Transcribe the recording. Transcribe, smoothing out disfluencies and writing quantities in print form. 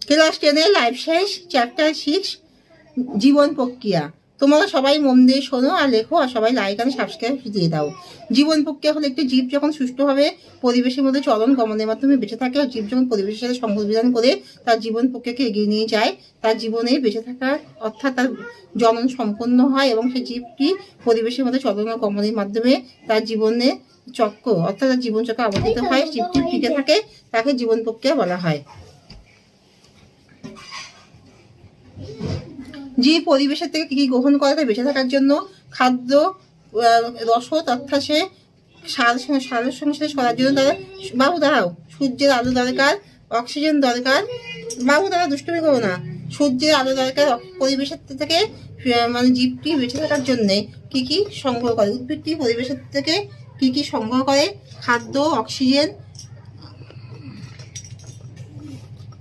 Class 10 life science chapter 6 জীবন প্রক্রিয়া। তোমরা সবাই মন দিয়ে শোনো আর লেখো, আর সবাই লাইক আর সাবস্ক্রাইব দিয়ে দাও। জীবন প্রক্রিয়া হলো একটি জীব যখন সুষ্ঠুভাবে পরিবেশের মধ্যে চলন গমনের মাধ্যমে বেঁচে থাকে, আর জীব যখন পরিবেশের সাথে সংবিধান করে তার জীবন প্রক্রিয়াকে এগিয়ে নিয়ে যায়, তার জীবনে বেঁচে থাকার অর্থাৎ তার জনন সম্পন্ন হয়, এবং সেই জীবটি পরিবেশের মধ্যে চলন ও গমনের মাধ্যমে তার জীবনে চক্র অর্থাৎ তার জীবন চক্র আবর্তিত হয়, জীবটি টিকে থাকে, তাকে জীবন প্রক্রিয়া বলা হয়। জীব পরিবেশের থেকে কী কী গ্রহণ করে তাই বেঁচে থাকার জন্য খাদ্য, রসদ অর্থাৎ সে সারের সংশ্লেষ করার জন্য তারা বাবু দাঁড়াও, সূর্যের আলো দরকার, অক্সিজেন দরকার, বাবু দাঁড়া দুষ্টুমি করো না, সূর্যের আলো দরকার, পরিবেশের থেকে মানে জীবটি বেঁচে থাকার জন্যে কী কী সংগ্রহ করে, উদ্ভিদটি পরিবেশের থেকে কী কী সংগ্রহ করে, খাদ্য, অক্সিজেন,